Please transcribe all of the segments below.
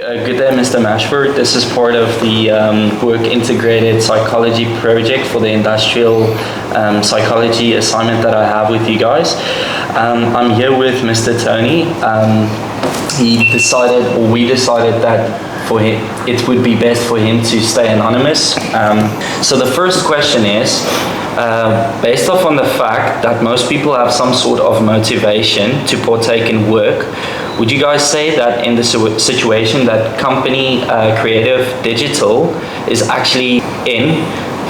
Good day, Mr. Mashford. This is part of the Work Integrated Psychology project for the industrial psychology assignment that I have with you guys. I'm here with Mr. Tony. We decided that for him, it would be best for him to stay anonymous. So the first question is, based off on the fact that most people have some sort of motivation to partake in work, would you guys say that in the situation that company Creative Digital is actually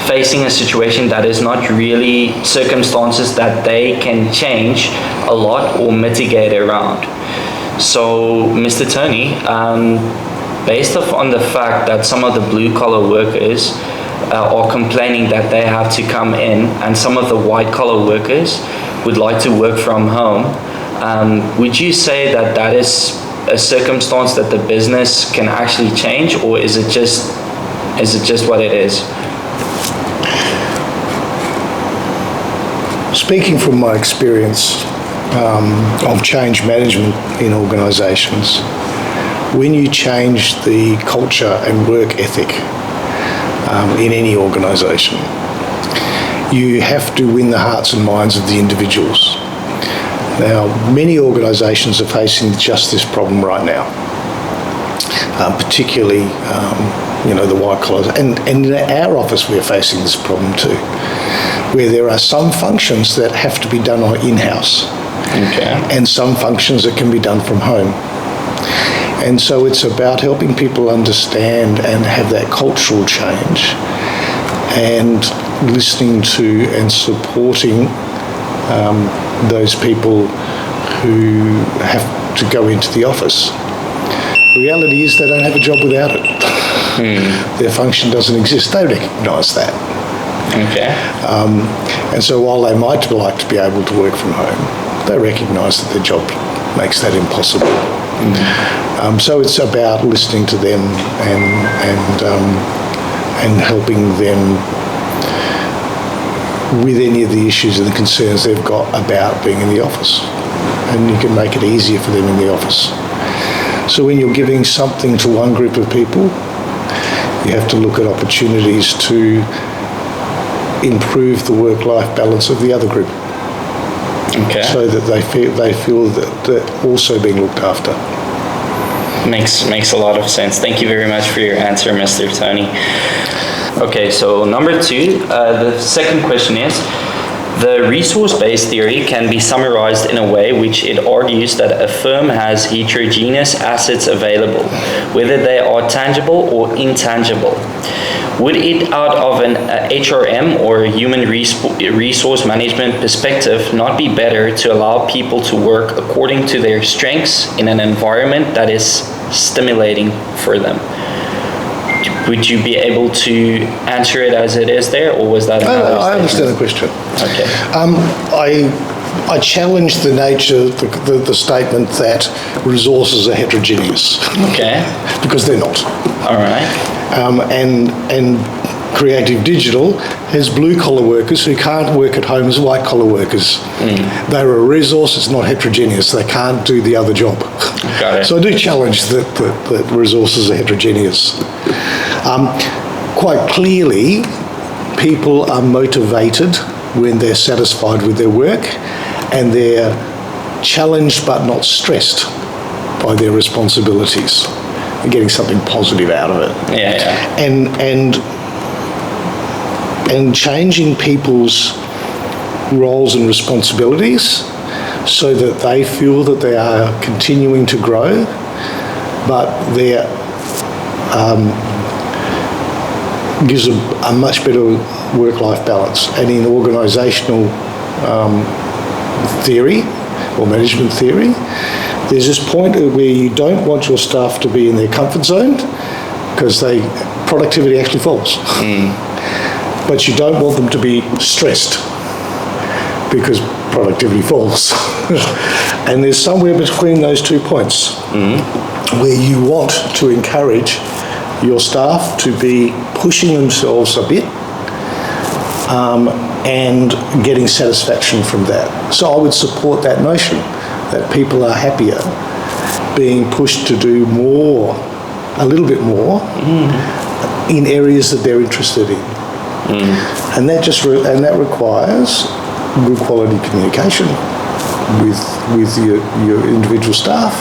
facing a situation that is not really circumstances that they can change a lot or mitigate around? So, Mr. Tony, based off on the fact that some of the blue-collar workers are complaining that they have to come in, and some of the white-collar workers would like to work from home, would you say that that is a circumstance that the business can actually change, or is it just what it is? Speaking from my experience of change management in organisations, when you change the culture and work ethic in any organisation, you have to win the hearts and minds of the individuals. Now, many organisations are facing just this problem right now, particularly the white collars. And in our office, we're facing this problem too, where there are some functions that have to be done in-house, and some functions that can be done from home. And so it's about helping people understand and have that cultural change, and listening to and supporting those people who have to go into the office. The reality is they don't have a job without it. Their function doesn't exist. They recognise that. And so while they might like to be able to work from home, they recognise that their job makes that impossible. So it's about listening to them and helping them with any of the issues and the concerns they've got about being in the office. And you can make it easier for them in the office. So when you're giving something to one group of people, you have to look at opportunities to improve the work-life balance of the other group. So that they feel that they're also being looked after. Makes a lot of sense. Thank you very much for your answer, Mr. Tony. Okay, so number two, the second question is, the resource-based theory can be summarized in a way which it argues that a firm has heterogeneous assets available, whether they are tangible or intangible. Would it, out of an HRM or human resource management perspective, not be better to allow people to work according to their strengths in an environment that is stimulating for them? Would you be able to answer it as it is there, or was that another I understand the question. Okay. I challenge the nature, the statement that resources are heterogeneous. Because they're not. All right. And Creative Digital has blue-collar workers who can't work at home as white-collar workers. They're a resource, it's not heterogeneous. They can't do the other job. Got it. So I do challenge that resources are heterogeneous. Quite clearly, people are motivated when they're satisfied with their work, and they're challenged but not stressed by their responsibilities. They're getting something positive out of it. And changing people's roles and responsibilities so that they feel that they are continuing to grow, but they're gives a much better work-life balance. And in organisational theory or management theory, there's this point where you don't want your staff to be in their comfort zone because productivity actually falls. But you don't want them to be stressed because productivity falls. And there's somewhere between those 2 points where you want to encourage your staff to be pushing themselves a bit and getting satisfaction from that. So I would support that notion that people are happier being pushed to do more a little bit more in areas that they're interested in. And that requires good quality communication with your individual staff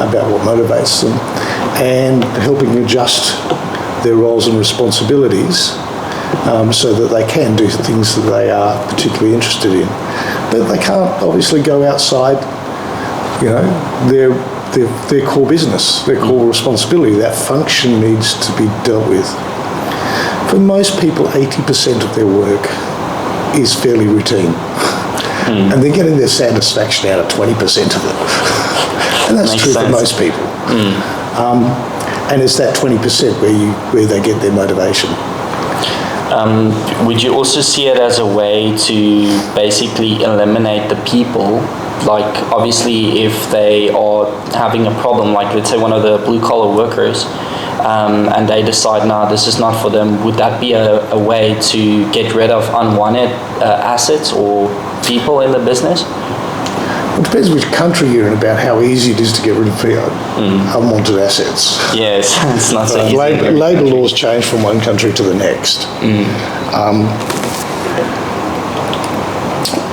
about what motivates them, and helping adjust their roles and responsibilities so that they can do things that they are particularly interested in. But they can't obviously go outside, their core business, their core responsibility. That function needs to be dealt with. For most people, 80% of their work is fairly routine. And they're getting their satisfaction out of 20% of it. And that's true for most people. And it's that 20% where they get their motivation. Would you also see it as a way to basically eliminate the people? Like, obviously, if they are having a problem, like let's say one of the blue-collar workers, and they decide, no, this is not for them, would that be a way to get rid of unwanted assets or people in the business? It depends which country you're in about how easy it is to get rid of unwanted assets. Yes, it's not so easy. Labour laws change from one country to the next.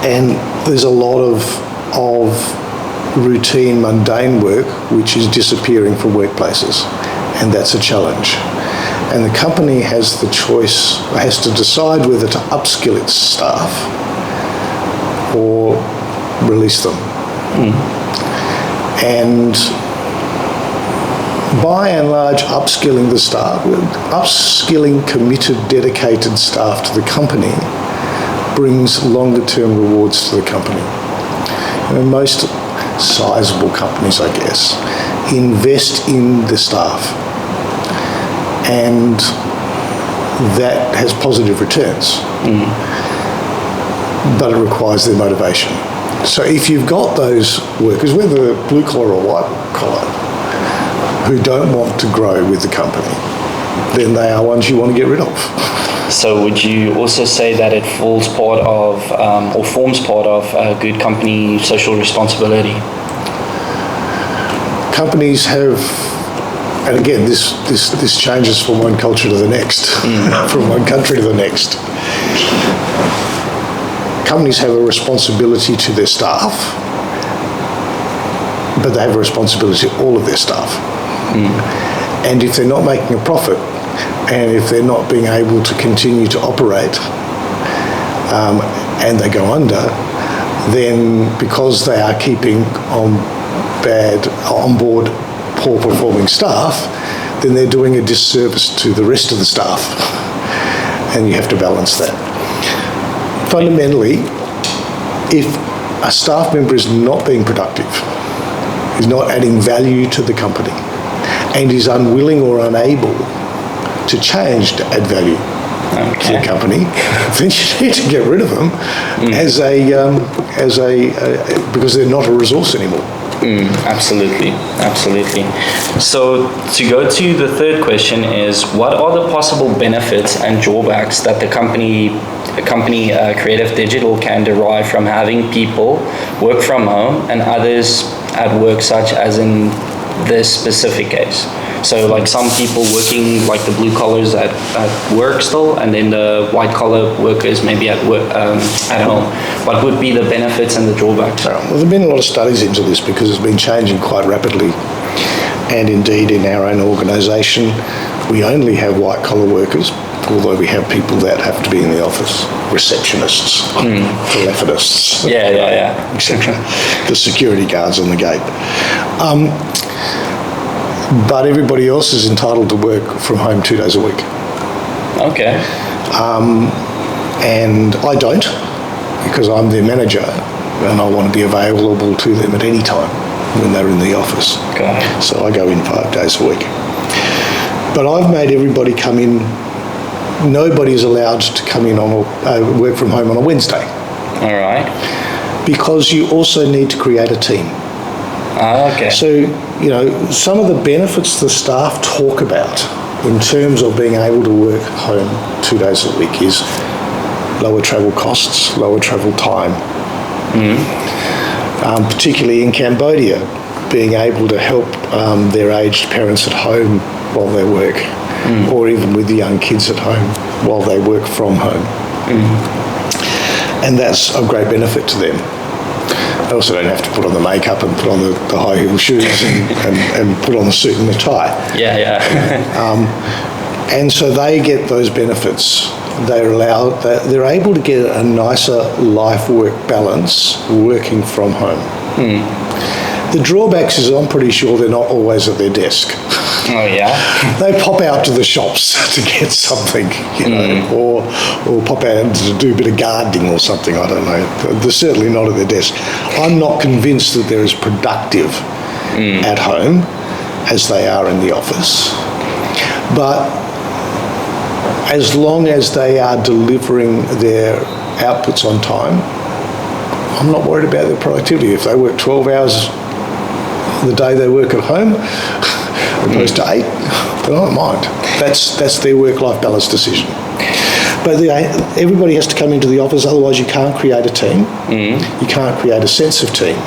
And there's a lot of routine, mundane work which is disappearing from workplaces, and that's a challenge. And the company has the choice, has to decide whether to upskill its staff or release them. And by and large, upskilling the staff, upskilling committed, dedicated staff to the company brings longer term rewards to the company. Most sizable companies, I guess, invest in the staff, and that has positive returns. But it requires their motivation. So if you've got those workers, whether blue collar or white collar, who don't want to grow with the company, then they are ones you want to get rid of. So would you also say that it falls part of, or forms part of a good company social responsibility? Companies have, and again, this changes from one culture to the next, from one country to the next. Companies have a responsibility to their staff, but they have a responsibility to all of their staff. And if they're not making a profit, and if they're not being able to continue to operate, and they go under, then because they are keeping on board poor performing staff, then they're doing a disservice to the rest of the staff, and you have to balance that. Fundamentally, if a staff member is not being productive, is not adding value to the company, and is unwilling or unable to change to add value to the company, then you need to get rid of them because they're not a resource anymore. Absolutely. So to go to the third question is, what are the possible benefits and drawbacks that the company Creative Digital can derive from having people work from home and others at work, such as in this specific case? So like some people working, like the blue collars at work still, and then the white collar workers maybe at work, at home. What would be the benefits and the drawbacks? Well, there have been a lot of studies into this because it's been changing quite rapidly. And indeed, in our own organisation, we only have white collar workers, although we have people that have to be in the office, receptionists, telephonists, etc. The security guards on the gate. But everybody else is entitled to work from home 2 days a week. Okay. And I don't, because I'm their manager and I want to be available to them at any time when they're in the office. Okay. So I go in 5 days a week. But I've made everybody come in. Nobody is allowed to come in on work from home on a Wednesday. All right. Because you also need to create a team. Okay. So, some of the benefits the staff talk about in terms of being able to work home 2 days a week is lower travel costs, lower travel time. Particularly in Cambodia, being able to help their aged parents at home while they work, or even with the young kids at home while they work from home. And that's of great benefit to them. They also don't have to put on the makeup and put on the high heel shoes and put on the suit and the tie. And so they get those benefits. They're able to get a nicer life-work balance working from home. The drawbacks is I'm pretty sure they're not always at their desk. Oh yeah. They pop out to the shops to get something, you know, or pop out to do a bit of gardening or something. I don't know. They're certainly not at their desk. I'm not convinced that they're as productive at home as they are in the office. But as long as they are delivering their outputs on time, I'm not worried about their productivity. If they work 12 hours the day they work at home, opposed to 8, then I don't mind. That's their work-life balance decision. But everybody has to come into the office, otherwise you can't create a team. You can't create a sense of team.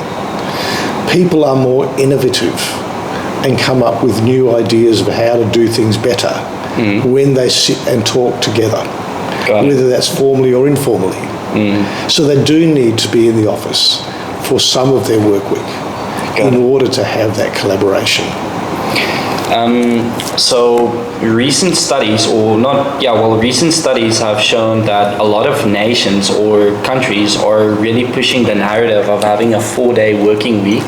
People are more innovative and come up with new ideas of how to do things better when they sit and talk together, whether that's formally or informally. So they do need to be in the office for some of their work week in order to have that collaboration. So recent studies recent studies have shown that a lot of nations or countries are really pushing the narrative of having a 4-day working week.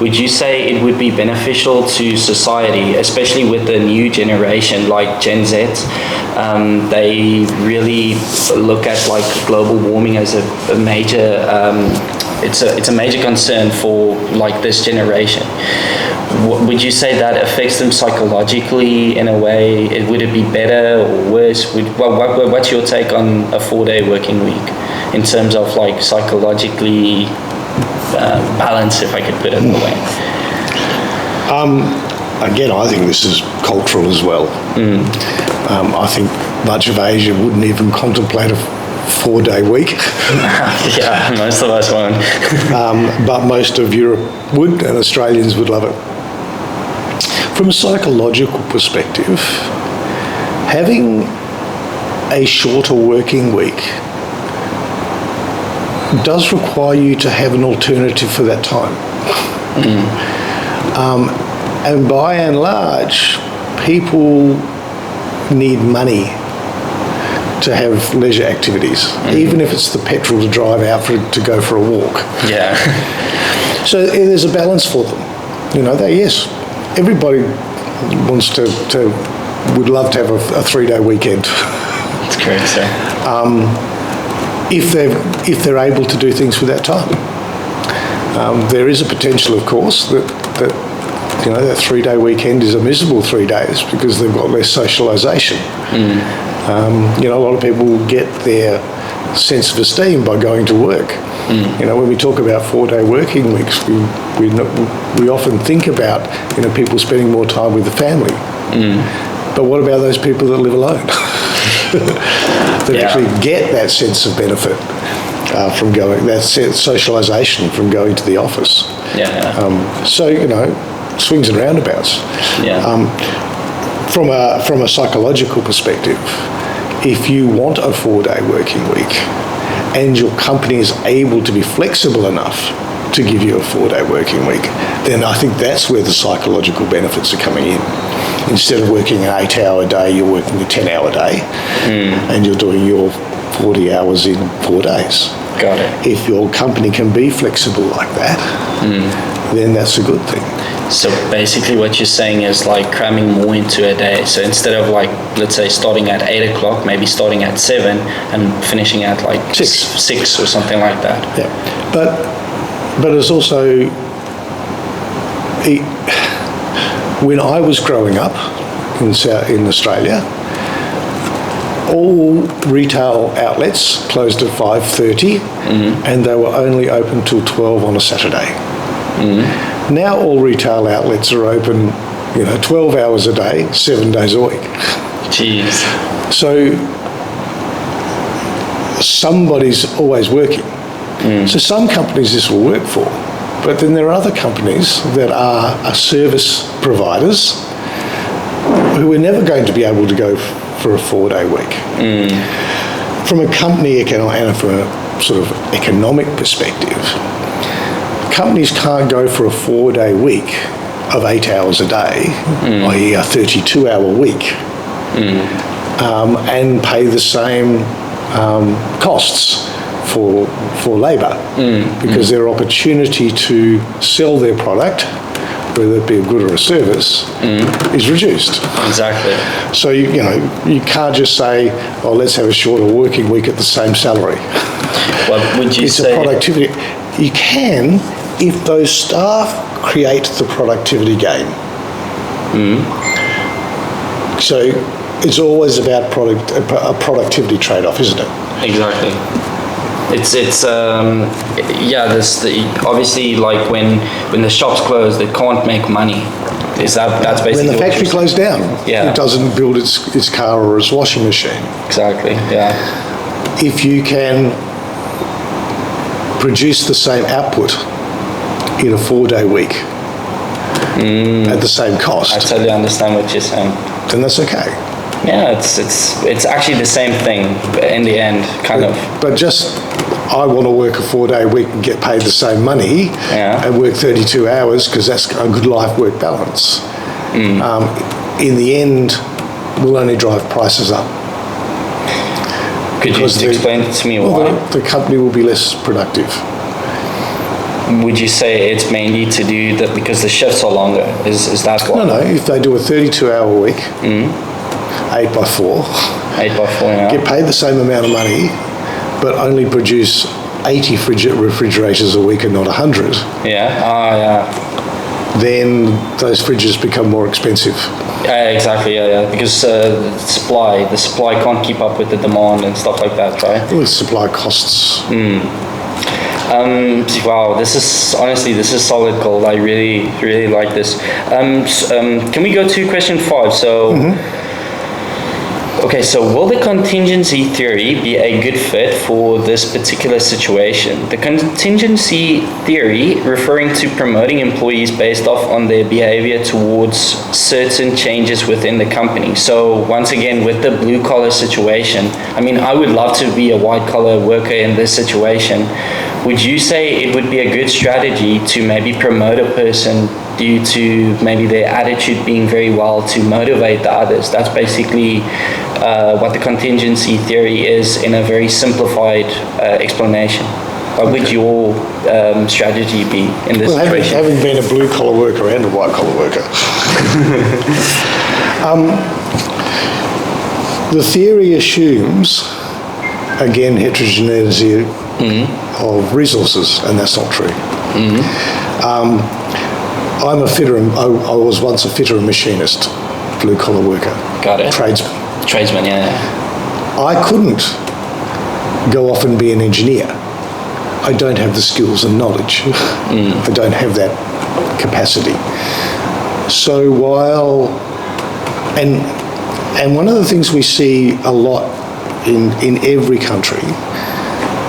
Would you say it would be beneficial to society, especially with the new generation like Gen Z? They really look at like global warming as a major, it's a major concern for like this generation. Would you say that affects them psychologically in a way? Would it be better or worse? What's your take on a 4-day working week in terms of like psychologically balance, if I could put it that way? Again, I think this is cultural as well. I think much of Asia wouldn't even contemplate a 4-day week. Yeah, most of us won't. But most of Europe would, and Australians would love it. From a psychological perspective, having a shorter working week does require you to have an alternative for that time. And by and large, people need money to have leisure activities, even if it's the petrol to drive out to go for a walk. Yeah. So there's a balance for them. You know, everybody wants would love to have a 3-day weekend. That's correct, sir. If they're able to do things with that time. There is a potential, of course, that you know, that 3-day weekend is a miserable 3 days because they've got less socialisation. You know, a lot of people get their sense of esteem by going to work. You know, when we talk about 4-day working weeks, we often think about, you know, people spending more time with the family. But what about those people that live alone? That actually get that sense of benefit from going, that socialisation from going to the office. So, you know, swings and roundabouts. From a psychological perspective, if you want a 4-day working week and your company is able to be flexible enough to give you a 4-day working week, then I think that's where the psychological benefits are coming in. Instead of working an 8-hour day, you're working a 10-hour day, and you're doing your 40 hours in 4 days. Got it. If your company can be flexible like that, then that's a good thing. So basically what you're saying is like cramming more into a day. So instead of like, let's say starting at 8 o'clock, maybe starting at 7 and finishing at like 6 or something like that. Yeah, but it's also, when I was growing up in Australia, all retail outlets closed at 5:30 and they were only open till 12 on a Saturday. Now all retail outlets are open, you know, 12 hours a day, 7 days a week. Jeez. So somebody's always working. So some companies this will work for, but then there are other companies that are service providers who are never going to be able to go for a 4-day week. From a company and from a sort of economic perspective, companies can't go for a 4-day week of 8 hours a day, i.e. a 32-hour week, and pay the same costs for labour, because their opportunity to sell their product, whether it be a good or a service, is reduced. Exactly. So you can't just say, "Oh, let's have a shorter working week at the same salary." What would you It's say? a productivity. You can if those staff create the productivity gain. So it's always about a productivity trade-off, isn't it? Exactly. It's obviously like when the shops close, they can't make money. That's basically When the what factory you're closed down, Yeah. it doesn't build its car or its washing machine. Exactly. Yeah. If you can produce the same output in a 4-day week at the same I cost, totally understand what you're saying. then that's okay. Yeah, it's actually the same thing in the end, kind of. But just, I want to work a 4-day week and get paid the same money and work 32 hours because that's a good life-work balance. In the end, will only drive prices up. Could you just explain to me why? The company will be less productive. Would you say it's mainly to do that because the shifts are longer? Is that why? No. If they do a 32-hour week, 8 by 4, 8 by 4, yeah. get paid the same amount of money, but only produce 80 refrigerators a week and not 100, Yeah, then those fridges become more expensive. yeah, exactly, yeah. Because the supply can't keep up with the demand and stuff like that, right? Well, supply costs. Wow, this is solid gold. I really like this. Can we go to question 5? So, okay, so will the contingency theory be a good fit for this particular situation? The contingency theory referring to promoting employees based off on their behavior towards certain changes within the company. So once again, with the blue collar situation, I mean, I would love to be a white collar worker in this situation. Would you say it would be a good strategy to maybe promote a person due to maybe their attitude being very well to motivate the others? That's basically what the contingency theory is in a very simplified explanation. What would your strategy be in this situation? Having been a blue-collar worker and a white-collar worker, the theory assumes, again, heterogeneity of resources, and that's not true. I'm a fitter, I was once a fitter and machinist, blue-collar worker. Got it. Tradesman, yeah. I couldn't go off and be an engineer. I don't have the skills and knowledge. I don't have that capacity. So and one of the things we see a lot in every country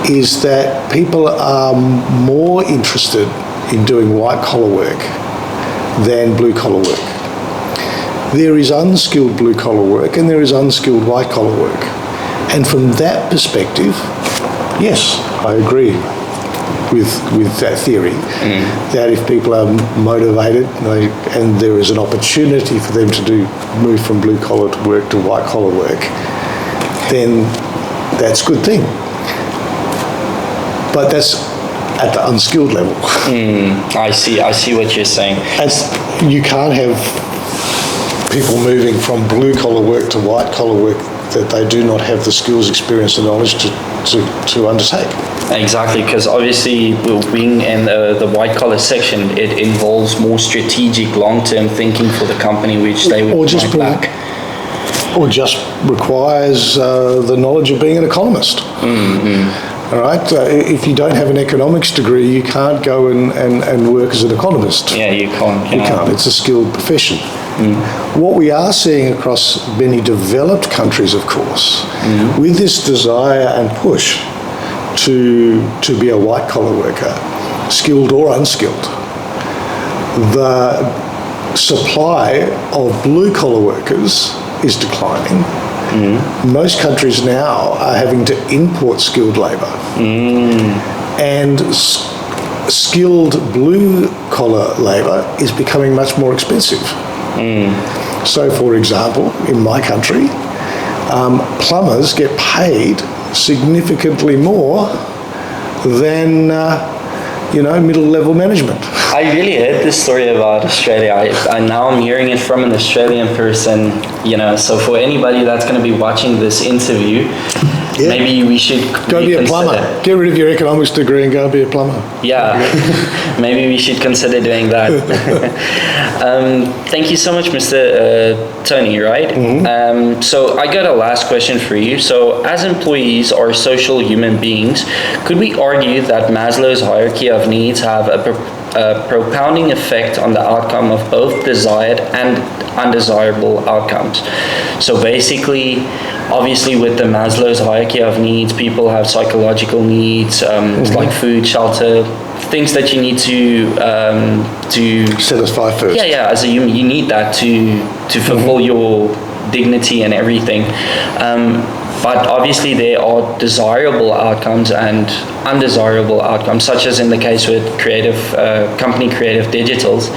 is that people are more interested in doing white-collar work than blue-collar work. There is unskilled blue-collar work and there is unskilled white-collar work. And from that perspective, yes, I agree with that theory, that if people are motivated and there is an opportunity for them to move from blue-collar work to white-collar work, then that's a good thing. But that's at the unskilled level. I see what you're saying. You can't have people moving from blue-collar work to white-collar work that they do not have the skills, experience and knowledge to undertake. Exactly, because obviously being in the white-collar section, it involves more strategic, long-term thinking for the company, which they would lack. Or just requires the knowledge of being an economist. All right, if you don't have an economics degree, you can't go and work as an economist. Yeah, you can't. You can't. It's a skilled profession. What we are seeing across many developed countries, of course, with this desire and push to be a white-collar worker, skilled or unskilled, supply of blue-collar workers is declining. Most countries now are having to import skilled labour. And skilled blue-collar labour is becoming much more expensive. So, for example, in my country, plumbers get paid significantly more than, middle-level management. I really heard this story about Australia. I now I'm hearing it from an Australian person, so for anybody that's going to be watching this interview, maybe we should go be a plumber. Get rid of your economics degree and go be a plumber. Yeah, maybe we should consider doing that. Thank you so much, Mr. Tony, right? So I got a last question for you. So as employees or social human beings, could we argue that Maslow's hierarchy of needs have a propounding effect on the outcome of both desired and undesirable outcomes? So basically, obviously with the Maslow's hierarchy of needs, people have psychological needs, like food, shelter, things that you need to satisfy first. Yeah, as a human, you need that to fulfill your dignity and everything. But obviously there are desirable outcomes and undesirable outcomes, such as in the case with company Creative Digitals.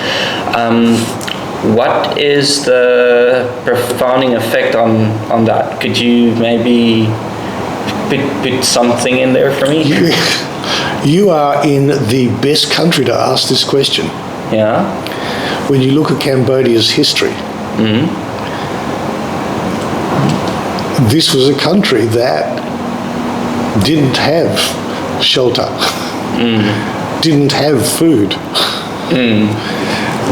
What is the profounding effect on that? Could you maybe put something in there for me? You are in the best country to ask this question. Yeah. When you look at Cambodia's history, this was a country that didn't have shelter, didn't have food,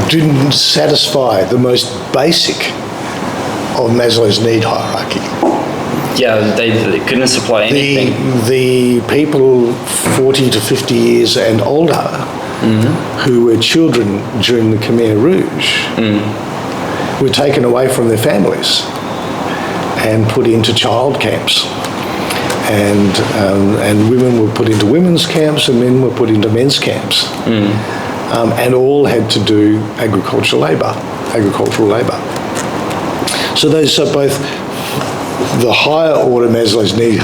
didn't satisfy the most basic of Maslow's need hierarchy. Yeah, they couldn't supply anything. The people 40 to 50 years and older who were children during the Khmer Rouge were taken away from their families and put into child camps. And women were put into women's camps and men were put into men's camps. And all had to do agricultural labour. So those are both the higher order Maslow's needs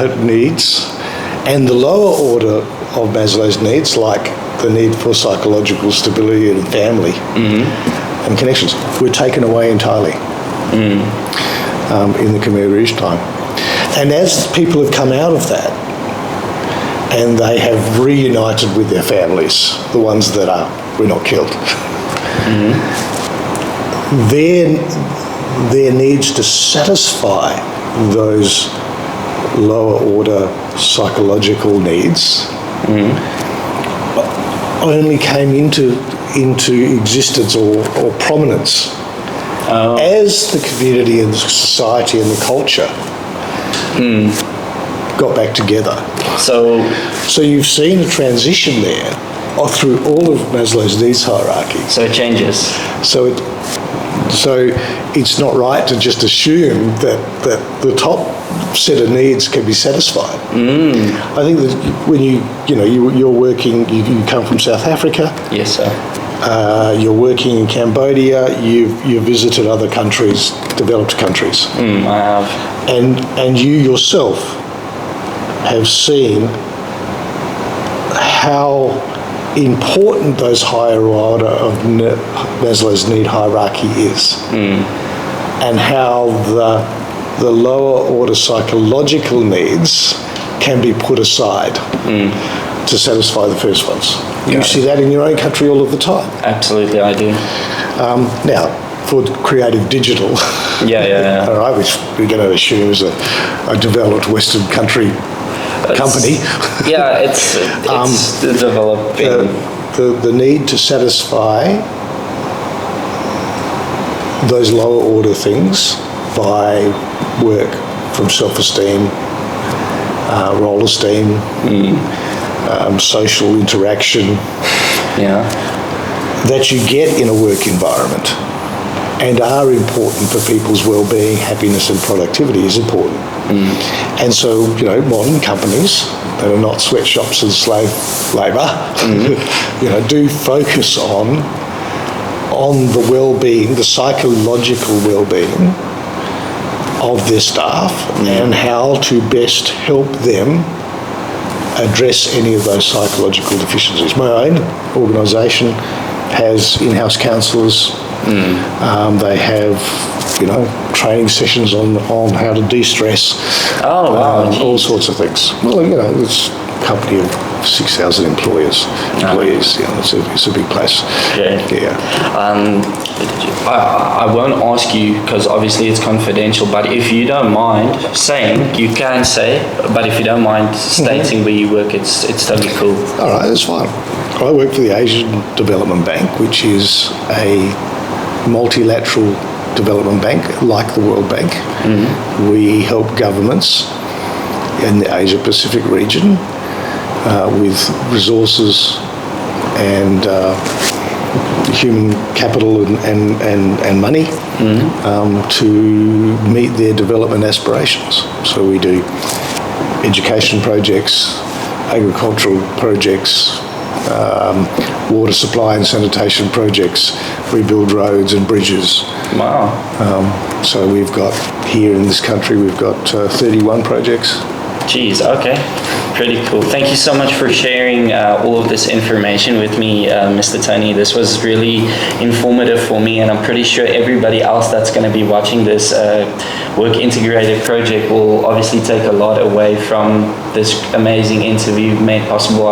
and the lower order of Maslow's needs, like the need for psychological stability and family and connections, were taken away entirely in the Khmer Rouge time. And as people have come out of that and they have reunited with their families, the ones that were not killed, their needs to satisfy those lower order psychological needs only came into existence or prominence as the community and the society and the culture got back together. So you've seen a transition there through all of Maslow's needs hierarchy. So it changes. So it's not right to just assume that the top set of needs can be satisfied. I think that when you're working, you come from South Africa. Yes, sir. You're working in Cambodia. You've visited other countries, developed countries. I have. And you yourself have seen how important those higher order of Maslow's need hierarchy is, and how the lower order psychological needs can be put aside to satisfy the first ones. You see that in your own country all of the time. Absolutely, I do. Now, for Creative Digital, yeah. all right, which we're going to assume is a developed Western country company. Yeah, it's developing. The need to satisfy those lower order things by work from self-esteem, role esteem, social interaction, that you get in a work environment and are important for people's well-being, happiness and productivity is important. And so, modern companies that are not sweatshops and slave labour, do focus on on the well-being, the psychological well-being of their staff and how to best help them address any of those psychological deficiencies. My own organisation has in-house counsellors. They have, training sessions on how to de-stress. Oh, wow. All sorts of things. Well, it's a company of 6,000 employees. It's a big place. Okay. Yeah. I won't ask you because obviously it's confidential, but if you don't mind saying, you can say, but if you don't mind stating where you work, it's totally cool. All right, that's fine. I work for the Asian Development Bank, which is a multilateral development bank like the World Bank. We help governments in the Asia Pacific region with resources and human capital and money to meet their development aspirations. So we do education projects, agricultural projects, water supply and sanitation projects, rebuild roads and bridges. Wow. So we've got, here in this country, we've got 31 projects. Geez, okay. Pretty cool. Thank you so much for sharing all of this information with me, Mr. Tony. This was really informative for me, and I'm pretty sure everybody else that's going to be watching this Work Integrated project will obviously take a lot away from this amazing interview made possible